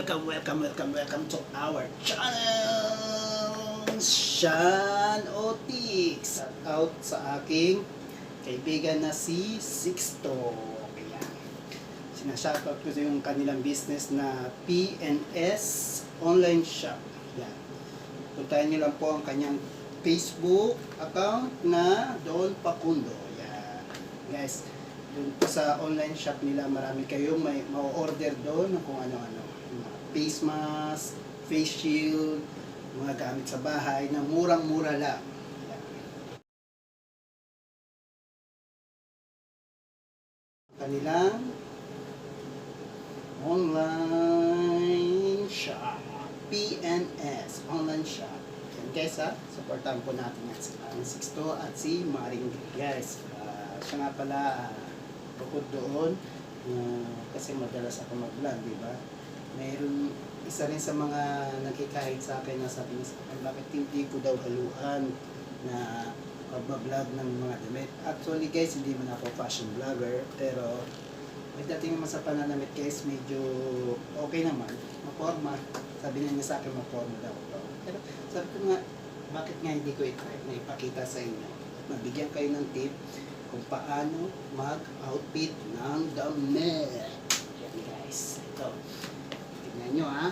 welcome to our channel, Sean Otix. Shout out sa aking kaibigan na si Sixto. Kaya sinashoutout ko yung kanilang business na PNS Online Shop. Yan. Puntahan nyo lang po ang kanyang Facebook account na Don Pacundo. Yan. Guys, doon po sa online shop nila, marami kayong may ma-order doon kung ano-ano. Face mask, face shield, mga gamit sa bahay na murang-mura lang. Yan. Kanilang online shop. PNS online shop. Yan guys ha, supportan po natin yan si Sixto at si Maring guys. Siya nga pala, bukod doon, kasi madalas ako mag-vlog, di ba? Mayroon isa rin sa mga nakikahit sa akin na sabi niya sa akin, bakit hindi ko daw haluan na mag-vlog ng mga damit. Actually guys, hindi man ako fashion vlogger, pero pagdating naman sa pananamit guys, medyo okay naman, maporma. Sabi niya sa akin, maporma daw ito. Pero sabi ko nga, bakit nga hindi ko i-try na ipakita sa inyo? Mabigyan kayo ng tip kung paano mag-outfit ng damit. Yan guys. Ito. Tignan nyo ha.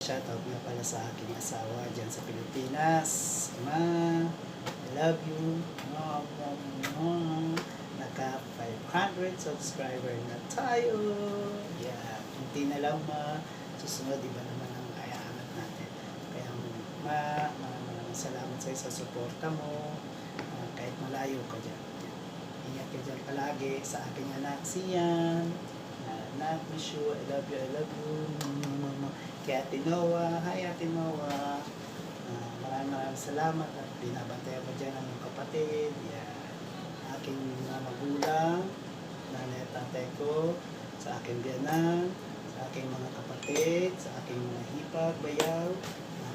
Shoutout nga pala sa aking asawa dyan sa Pilipinas. Ma, I love you. Naka 500 subscriber na tayo. Yeah, hindi na lang ma. Susunod, iba naman ang ayaangat natin. Kaya maraming salamat sa suporta mo. Kahit malayo ka dyan. Ingat ka dyan palagi sa aking anak siyan. Anak, miss you. I love you. Kaya Ate Noah, hi Ate Noah, maraming salamat at binabantayan mo dyan ang iyong kapatid, aking mga magulang, nanay at tatay ko, sa aking biyanan, sa aking mga kapatid, sa aking mga hipag, bayaw,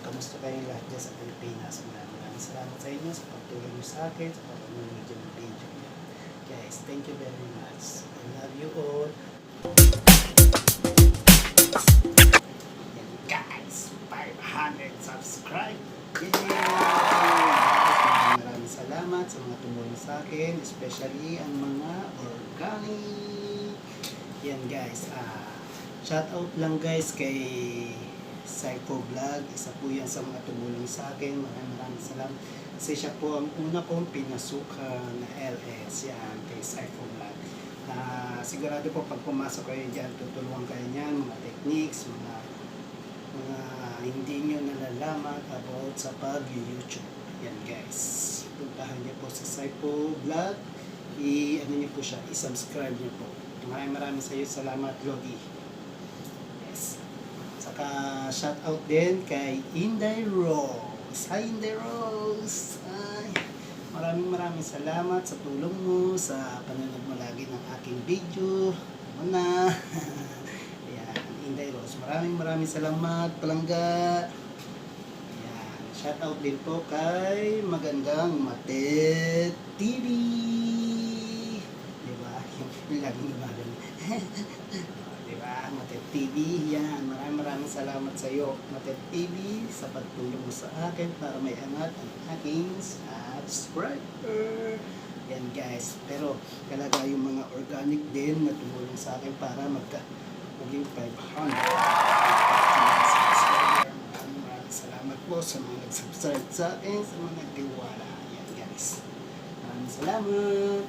kamusta kayong lahat dyan sa Pilipinas. Maraming salamat sa inyo sa pagtulong nyo sa akin, sa pagpapanood dyan ng video. Guys, thank you very much. I love you all. Guys, 500 subscribe. Maraming salamat sa mga tumulong sa akin, especially ang mga organic. Yan guys, shout out lang guys kay Psycho Vlog. Isa po yan sa mga tumulong sa akin. Maraming salamat. Kasi siya po ang una kong pinasukan na LS. Yan, kay Psycho Vlog. Sigurado po pag pumasok kayo dyan, tutulungan kayo niyan, mga techniques, mga hindi nyo nalalaman about sa pag-YouTube. Yan guys. Puntahan niyo po sa Psycho Vlog. Ano niyo po siya, i-subscribe niyo po. Maraming sa iyo. Salamat, Lodi. Yes. Saka shout out din kay Inday Rose. Hi Inday Rose. Ay, maraming salamat sa tulong mo, sa panonood mo lagi ng aking video. Muna. Ayan, Inday Rose. Maraming salamat, palangga. Ayan, shoutout din po kay Magandang Matet TV. Diba? Yung laging lumagan. Diba? Matet TV. Yan, maraming salamat sa iyo, Matet TV, sa pagtulong mo sa akin para may angat ang aking subscriber. Yan guys, pero talaga yung mga organic din na tumulong sa akin para maging 500 subscriber. Maraming salamat po sa mga nag-subscribe sa akin, sa mga nagtiwala. Yan guys, maraming salamat.